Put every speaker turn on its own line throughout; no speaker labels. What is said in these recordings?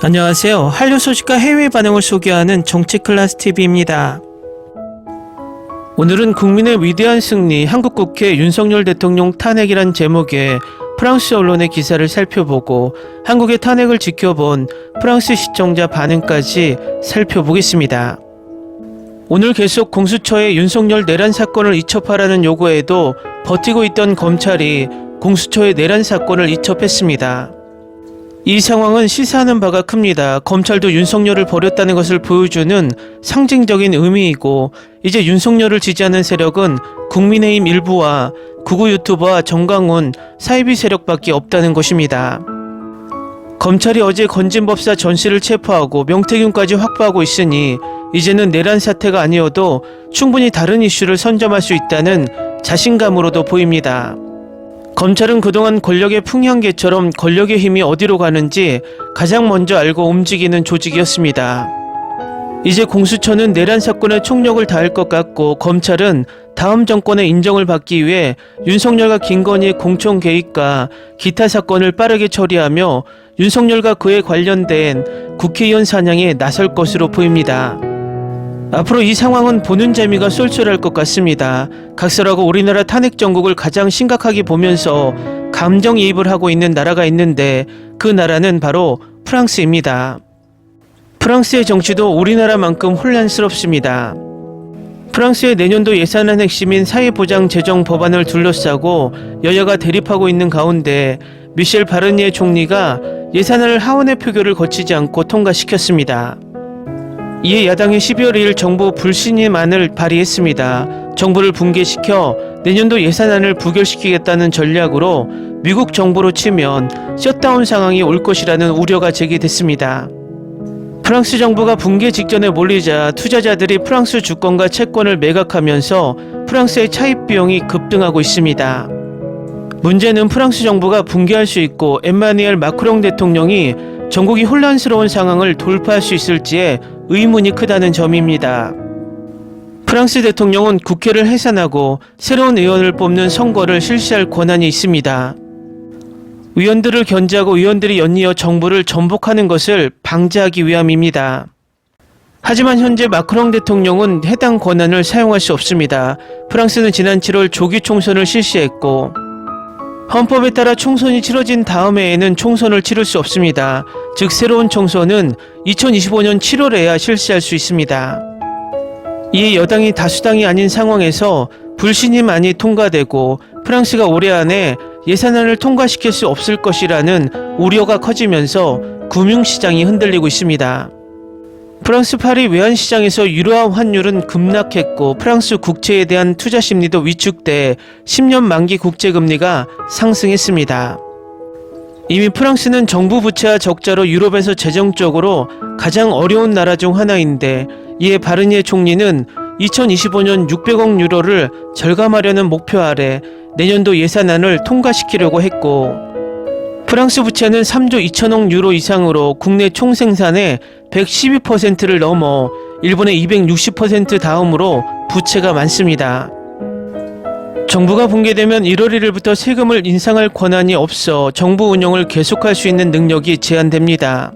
안녕하세요. 한류 소식과 해외 반응을 소개하는 정치클래스TV입니다. 오늘은 국민의 위대한 승리, 한국국회 윤석열 대통령 탄핵이란 제목의 프랑스 언론의 기사를 살펴보고 한국의 탄핵을 지켜본 프랑스 시청자 반응까지 살펴보겠습니다. 오늘 계속 공수처의 윤석열 내란 사건을 이첩하라는 요구에도 버티고 있던 검찰이 공수처의 내란 사건을 이첩했습니다. 이 상황은 시사하는 바가 큽니다. 검찰도 윤석열을 버렸다는 것을 보여주는 상징적인 의미이고, 이제 윤석열을 지지하는 세력은 국민의힘 일부와 구구 유튜버와 정강훈 사이비 세력밖에 없다는 것입니다. 검찰이 어제 건진법사 전씨를 체포하고 명태균까지 확보하고 있으니 이제는 내란 사태가 아니어도 충분히 다른 이슈를 선점할 수 있다는 자신감으로도 보입니다. 검찰은 그동안 권력의 풍향계처럼 권력의 힘이 어디로 가는지 가장 먼저 알고 움직이는 조직이었습니다. 이제 공수처는 내란 사건에 총력을 다할 것 같고, 검찰은 다음 정권의 인정을 받기 위해 윤석열과 김건희의 공천 개입과 기타 사건을 빠르게 처리하며 윤석열과 그에 관련된 국회의원 사냥에 나설 것으로 보입니다. 앞으로 이 상황은 보는 재미가 쏠쏠할 것 같습니다. 각설하고 우리나라 탄핵 정국을 가장 심각하게 보면서 감정이입을 하고 있는 나라가 있는데, 그 나라는 바로 프랑스입니다. 프랑스의 정치도 우리나라만큼 혼란스럽습니다. 프랑스의 내년도 예산안 핵심인 사회보장 재정 법안을 둘러싸고 여야가 대립하고 있는 가운데 미셸 바르니에 총리가 예산안을 하원의 표결을 거치지 않고 통과시켰습니다. 이에 야당이 12월 2일 정부 불신임안을 발의했습니다. 정부를 붕괴시켜 내년도 예산안을 부결시키겠다는 전략으로 미국 정부로 치면 셧다운 상황이 올 것이라는 우려가 제기됐습니다. 프랑스 정부가 붕괴 직전에 몰리자 투자자들이 프랑스 주권과 채권을 매각하면서 프랑스의 차입 비용이 급등하고 있습니다. 문제는 프랑스 정부가 붕괴할 수 있고 엠마누엘 마크롱 대통령이 전국이 혼란스러운 상황을 돌파할 수 있을지에 의문이 크다는 점입니다. 프랑스 대통령은 국회를 해산하고 새로운 의원을 뽑는 선거를 실시할 권한이 있습니다. 의원들을 견제하고 의원들이 연이어 정부를 전복하는 것을 방지하기 위함입니다. 하지만 현재 마크롱 대통령은 해당 권한을 사용할 수 없습니다. 프랑스는 지난 7월 조기 총선을 실시했고, 헌법에 따라 총선이 치러진 다음 해에는 총선을 치를 수 없습니다. 즉 새로운 총선은 2025년 7월에야 실시할 수 있습니다. 이에 여당이 다수당이 아닌 상황에서 불신임안이 통과되고 프랑스가 올해 안에 예산안을 통과시킬 수 없을 것이라는 우려가 커지면서 금융시장이 흔들리고 있습니다. 프랑스 파리 외환시장에서 유로화 환율은 급락했고, 프랑스 국채에 대한 투자 심리도 위축돼 10년 만기 국채금리가 상승했습니다. 이미 프랑스는 정부 부채와 적자로 유럽에서 재정적으로 가장 어려운 나라 중 하나인데, 이에 바르니에 총리는 2025년 600억 유로를 절감하려는 목표 아래 내년도 예산안을 통과시키려고 했고, 프랑스 부채는 3조 2천억 유로 이상으로 국내 총생산의 112%를 넘어 일본의 260% 다음으로 부채가 많습니다. 정부가 붕괴되면 1월 1일부터 세금을 인상할 권한이 없어 정부 운영을 계속할 수 있는 능력이 제한됩니다.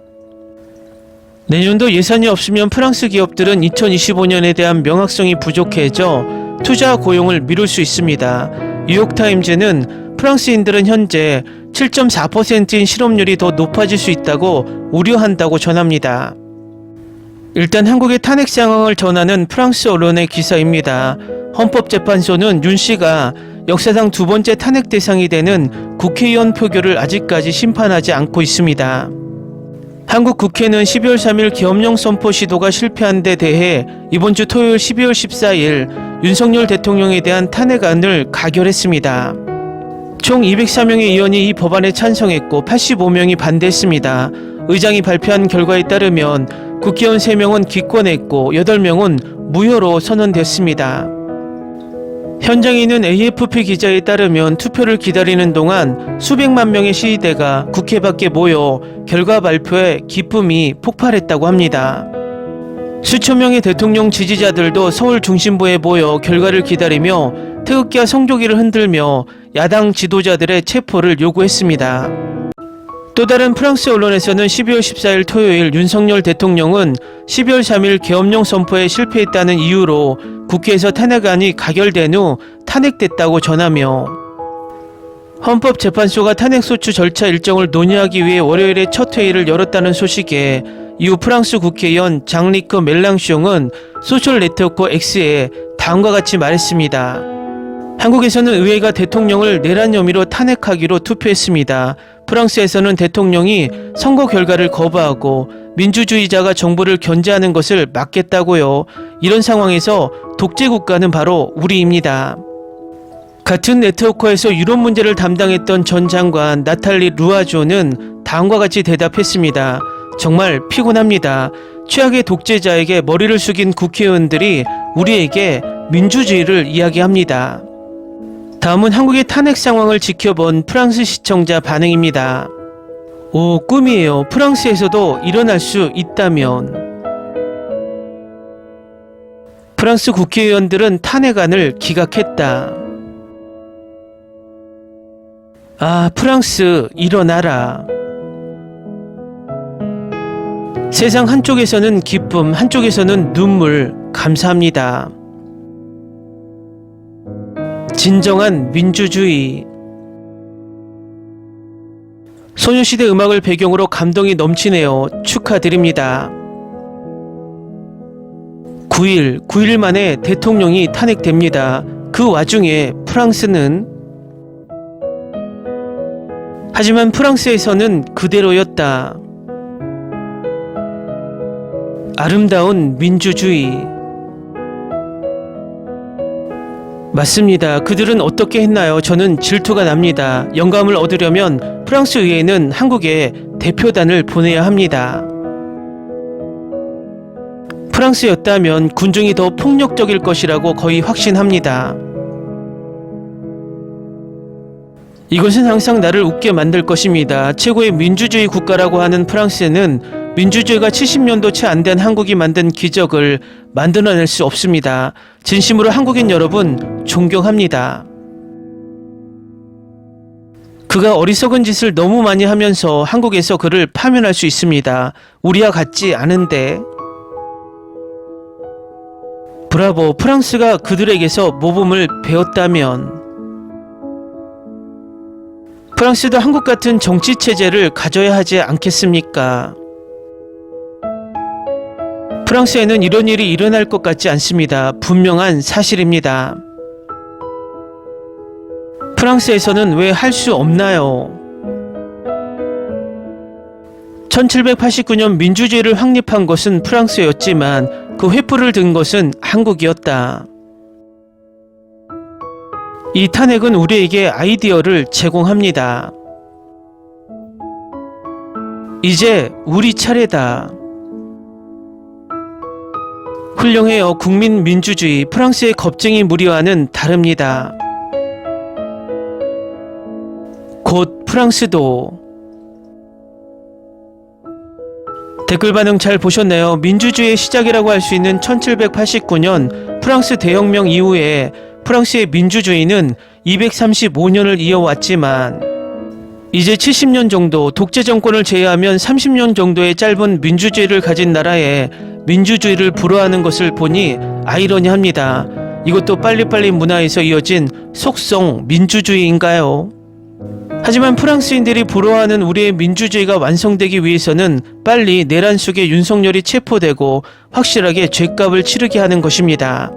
내년도 예산이 없으면 프랑스 기업들은 2025년에 대한 명확성이 부족해져 투자와 고용을 미룰 수 있습니다. 뉴욕타임즈는 프랑스인들은 현재 7.4%인 실업률이 더 높아질 수 있다고 우려한다고 전합니다. 일단 한국의 탄핵 상황을 전하는 프랑스 언론의 기사입니다. 헌법재판소는 윤 씨가 역사상 두 번째 탄핵 대상이 되는 국회의원 표결을 아직까지 심판하지 않고 있습니다. 한국 국회는 12월 3일 계엄령 선포 시도가 실패한 데 대해 이번 주 토요일 12월 14일 윤석열 대통령에 대한 탄핵안을 가결했습니다. 총 204명의 의원이 이 법안에 찬성했고 85명이 반대했습니다. 의장이 발표한 결과에 따르면 국회의원 3명은 기권했고 8명은 무효로 선언됐습니다. 현장에 있는 AFP 기자에 따르면 투표를 기다리는 동안 수백만 명의 시위대가 국회 밖에 모여 결과 발표에 기쁨이 폭발했다고 합니다. 수천 명의 대통령 지지자들도 서울 중심부에 모여 결과를 기다리며 태극기와 성조기를 흔들며 야당 지도자들의 체포를 요구했습니다. 또 다른 프랑스 언론에서는 12월 14일 토요일 윤석열 대통령은 12월 3일 계엄령 선포에 실패했다는 이유로 국회에서 탄핵안이 가결된 후 탄핵됐다고 전하며 헌법재판소가 탄핵소추 절차 일정을 논의하기 위해 월요일에 첫 회의를 열었다는 소식에 이후 프랑스 국회의원 장리크 멜랑숑은 소셜네트워크 X에 다음과 같이 말했습니다. 한국에서는 의회가 대통령을 내란 혐의로 탄핵하기로 투표했습니다. 프랑스에서는 대통령이 선거 결과를 거부하고 민주주의자가 정부를 견제하는 것을 막겠다고요. 이런 상황에서 독재 국가는 바로 우리입니다. 같은 네트워크에서 유럽 문제를 담당했던 전 장관 나탈리 루아조는 다음과 같이 대답했습니다. 정말 피곤합니다. 최악의 독재자에게 머리를 숙인 국회의원들이 우리에게 민주주의를 이야기합니다. 다음은 한국의 탄핵 상황을 지켜본 프랑스 시청자 반응입니다. 오, 꿈이에요. 프랑스에서도 일어날 수 있다면. 프랑스 국회의원들은 탄핵안을 기각했다. 아, 프랑스 일어나라. 세상 한쪽에서는 기쁨, 한쪽에서는 눈물, 감사합니다. 진정한 민주주의. 소녀시대 음악을 배경으로 감동이 넘치네요. 축하드립니다. 9일 만에 대통령이 탄핵됩니다. 그 와중에 프랑스는 하지만 프랑스에서는 그대로였다. 아름다운 민주주의. 맞습니다. 그들은 어떻게 했나요? 저는 질투가 납니다. 영감을 얻으려면 프랑스 의회는 한국에 대표단을 보내야 합니다. 프랑스였다면 군중이 더 폭력적일 것이라고 거의 확신합니다. 이것은 항상 나를 웃게 만들 것입니다. 최고의 민주주의 국가라고 하는 프랑스는 민주주의가 70년도 채 안 된 한국이 만든 기적을 만들어낼 수 없습니다. 진심으로 한국인 여러분 존경합니다. 그가 어리석은 짓을 너무 많이 하면서 한국에서 그를 파면할 수 있습니다. 우리와 같지 않은데. 브라보, 프랑스가 그들에게서 모범을 배웠다면. 프랑스도 한국 같은 정치 체제를 가져야 하지 않겠습니까? 프랑스에는 이런 일이 일어날 것 같지 않습니다. 분명한 사실입니다. 프랑스에서는 왜 할 수 없나요? 1789년 민주주의를 확립한 것은 프랑스였지만 그 횃불을 든 것은 한국이었다. 이 탄핵은 우리에게 아이디어를 제공합니다. 이제 우리 차례다. 훌륭해요. 국민 민주주의. 프랑스의 겁쟁이 무리와는 다릅니다. 곧 프랑스도. 댓글 반응 잘 보셨나요? 민주주의의 시작이라고 할 수 있는 1789년 프랑스 대혁명 이후에 프랑스의 민주주의는 235년을 이어왔지만 이제 70년 정도, 독재 정권을 제외하면 30년 정도의 짧은 민주주의를 가진 나라에 민주주의를 불허하는 것을 보니 아이러니합니다. 이것도 빨리빨리 문화에서 이어진 속성 민주주의인가요? 하지만 프랑스인들이 부러워하는 우리의 민주주의가 완성되기 위해서는 빨리 내란 속에 윤석열이 체포되고 확실하게 죗값을 치르게 하는 것입니다.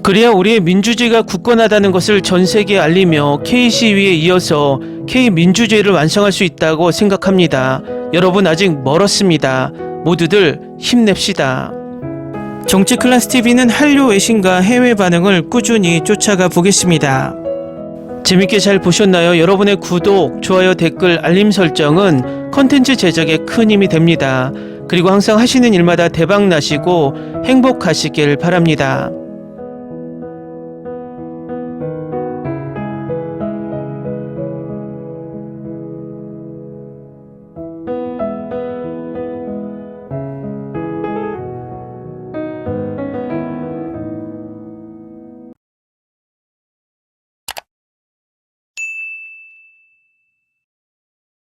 그래야 우리의 민주주의가 굳건하다는 것을 전 세계에 알리며 K시위에 이어서 K민주주의를 완성할 수 있다고 생각합니다. 여러분 아직 멀었습니다. 모두들 힘냅시다. 정치클래스TV는 한류 외신과 해외 반응을 꾸준히 쫓아가 보겠습니다. 재밌게 잘 보셨나요? 여러분의 구독, 좋아요, 댓글, 알림 설정은 컨텐츠 제작에 큰 힘이 됩니다. 그리고 항상 하시는 일마다 대박 나시고 행복하시길 바랍니다.